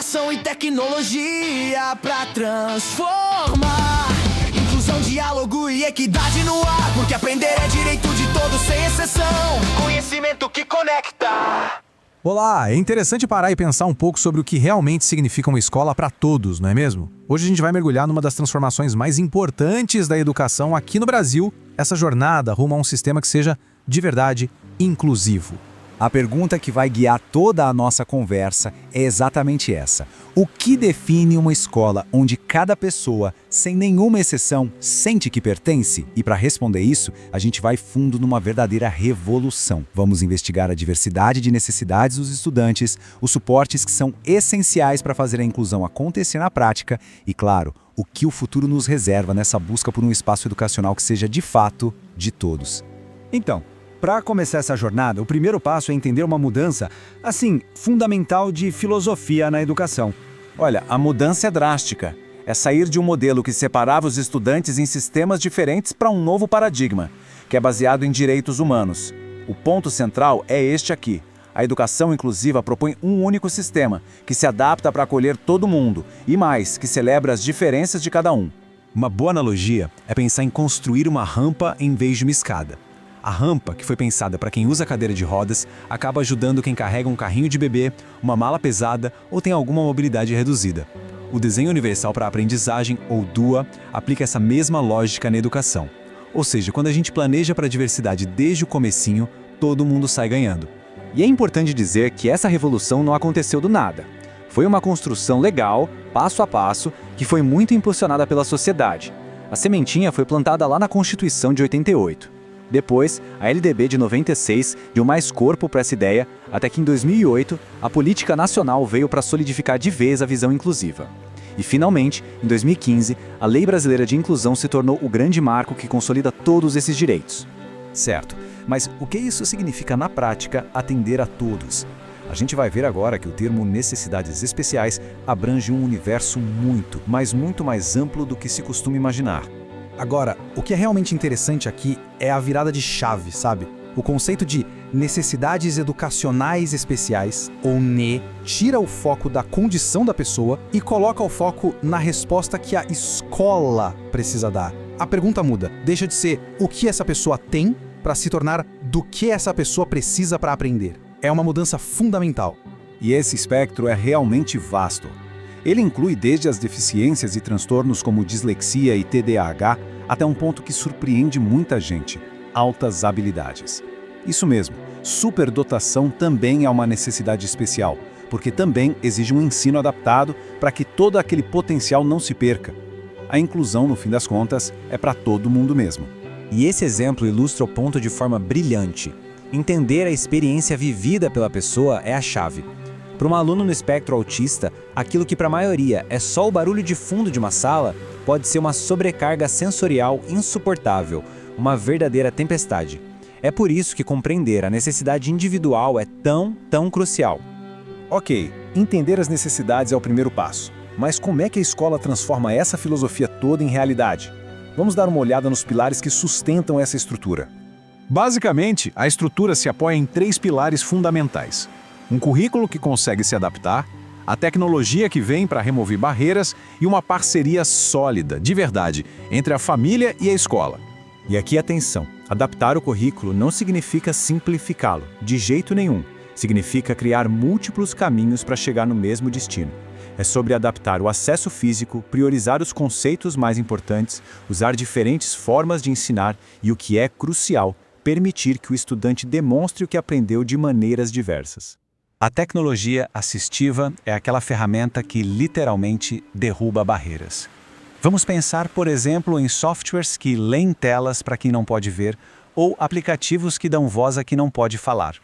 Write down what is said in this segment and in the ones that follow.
inovação e tecnologia pra transformar. Inclusão, diálogo e equidade no ar, porque aprender é direito de todos sem exceção. Conhecimento que conecta. Olá, é interessante parar e pensar um pouco sobre o que realmente significa uma escola para todos, não é mesmo? Hoje a gente vai mergulhar numa das transformações mais importantes da educação aqui no Brasil, essa jornada rumo a um sistema que seja, de verdade, inclusivo. A pergunta que vai guiar toda a nossa conversa é exatamente essa. O que define uma escola onde cada pessoa, sem nenhuma exceção, sente que pertence? E para responder isso, a gente vai fundo numa verdadeira revolução. Vamos investigar a diversidade de necessidades dos estudantes, os suportes que são essenciais para fazer a inclusão acontecer na prática e, claro, o que o futuro nos reserva nessa busca por um espaço educacional que seja de fato de todos. Então, para começar essa jornada, o primeiro passo é entender uma mudança, assim, fundamental de filosofia na educação. Olha, a mudança é drástica. É sair de um modelo que separava os estudantes em sistemas diferentes para um novo paradigma, que é baseado em direitos humanos. O ponto central é este aqui. A educação inclusiva propõe um único sistema, que se adapta para acolher todo mundo, e mais, que celebra as diferenças de cada um. Uma boa analogia é pensar em construir uma rampa em vez de uma escada. A rampa, que foi pensada para quem usa cadeira de rodas, acaba ajudando quem carrega um carrinho de bebê, uma mala pesada ou tem alguma mobilidade reduzida. O Desenho Universal para a Aprendizagem, ou DUA, aplica essa mesma lógica na educação. Ou seja, quando a gente planeja para a diversidade desde o comecinho, todo mundo sai ganhando. E é importante dizer que essa revolução não aconteceu do nada. Foi uma construção legal, passo a passo, que foi muito impulsionada pela sociedade. A sementinha foi plantada lá na Constituição de 88. Depois, a LDB de 96 deu mais corpo para essa ideia, até que em 2008, a política nacional veio para solidificar de vez a visão inclusiva. E finalmente, em 2015, a Lei Brasileira de Inclusão se tornou o grande marco que consolida todos esses direitos. Certo, mas o que isso significa na prática atender a todos? A gente vai ver agora que o termo necessidades especiais abrange um universo muito mais amplo do que se costuma imaginar. Agora, o que é realmente interessante aqui é a virada de chave, sabe? O conceito de necessidades educacionais especiais, ou NE, tira o foco da condição da pessoa e coloca o foco na resposta que a escola precisa dar. A pergunta muda, deixa de ser o que essa pessoa tem para se tornar do que essa pessoa precisa para aprender. É uma mudança fundamental. E esse espectro é realmente vasto. Ele inclui desde as deficiências e transtornos como dislexia e TDAH, até um ponto que surpreende muita gente: altas habilidades. Isso mesmo, superdotação também é uma necessidade especial, porque também exige um ensino adaptado para que todo aquele potencial não se perca. A inclusão, no fim das contas, é para todo mundo mesmo. E esse exemplo ilustra o ponto de forma brilhante. Entender a experiência vivida pela pessoa é a chave. Para um aluno no espectro autista, aquilo que para a maioria é só o barulho de fundo de uma sala, pode ser uma sobrecarga sensorial insuportável, uma verdadeira tempestade. É por isso que compreender a necessidade individual é tão crucial. Ok, entender as necessidades é o primeiro passo. Mas como é que a escola transforma essa filosofia toda em realidade? Vamos dar uma olhada nos pilares que sustentam essa estrutura. Basicamente, a estrutura se apoia em 3 pilares fundamentais. Um currículo que consegue se adaptar, a tecnologia que vem para remover barreiras e uma parceria sólida, de verdade, entre a família e a escola. E aqui atenção, adaptar o currículo não significa simplificá-lo, de jeito nenhum. Significa criar múltiplos caminhos para chegar no mesmo destino. É sobre adaptar o acesso físico, priorizar os conceitos mais importantes, usar diferentes formas de ensinar e, o que é crucial, permitir que o estudante demonstre o que aprendeu de maneiras diversas. A tecnologia assistiva é aquela ferramenta que literalmente derruba barreiras. Vamos pensar, por exemplo, em softwares que leem telas para quem não pode ver ou aplicativos que dão voz a quem não pode falar.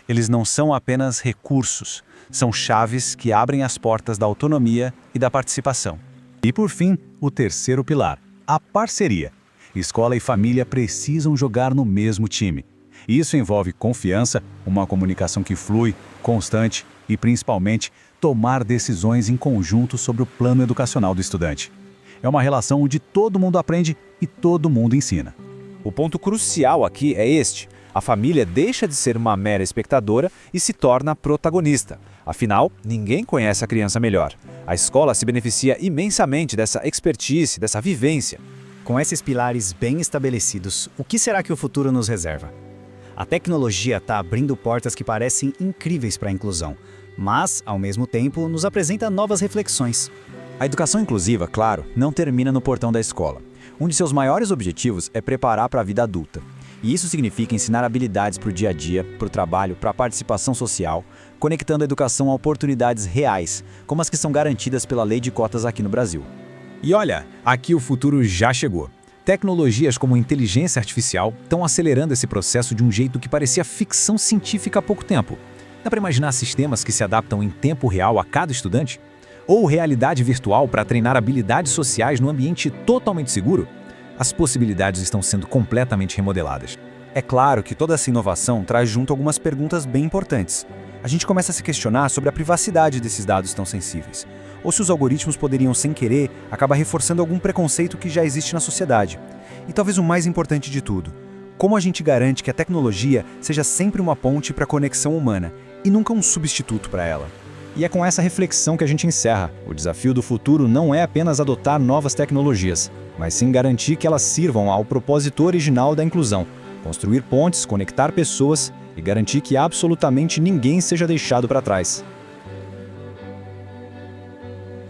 Eles não são apenas recursos, são chaves que abrem as portas da autonomia e da participação. E por fim, o terceiro pilar, a parceria. Escola e família precisam jogar no mesmo time. Isso envolve confiança, uma comunicação que flui, constante e, principalmente, tomar decisões em conjunto sobre o plano educacional do estudante. É uma relação onde todo mundo aprende e todo mundo ensina. O ponto crucial aqui é este. A família deixa de ser uma mera espectadora e se torna protagonista. Afinal, ninguém conhece a criança melhor. A escola se beneficia imensamente dessa expertise, dessa vivência. Com esses pilares bem estabelecidos, o que será que o futuro nos reserva? A tecnologia está abrindo portas que parecem incríveis para a inclusão, mas, ao mesmo tempo, nos apresenta novas reflexões. A educação inclusiva, claro, não termina no portão da escola. Um de seus maiores objetivos é preparar para a vida adulta. E isso significa ensinar habilidades para o dia a dia, para o trabalho, para a participação social, conectando a educação a oportunidades reais, como as que são garantidas pela lei de cotas aqui no Brasil. E olha, aqui o futuro já chegou. Tecnologias como inteligência artificial estão acelerando esse processo de um jeito que parecia ficção científica há pouco tempo. Dá para imaginar sistemas que se adaptam em tempo real a cada estudante? Ou realidade virtual para treinar habilidades sociais num ambiente totalmente seguro? As possibilidades estão sendo completamente remodeladas. É claro que toda essa inovação traz junto algumas perguntas bem importantes. A gente começa a se questionar sobre a privacidade desses dados tão sensíveis. Ou se os algoritmos poderiam, sem querer, acabar reforçando algum preconceito que já existe na sociedade. E talvez o mais importante de tudo, como a gente garante que a tecnologia seja sempre uma ponte para a conexão humana e nunca um substituto para ela? E é com essa reflexão que a gente encerra. O desafio do futuro não é apenas adotar novas tecnologias, mas sim garantir que elas sirvam ao propósito original da inclusão, construir pontes, conectar pessoas e garantir que absolutamente ninguém seja deixado para trás.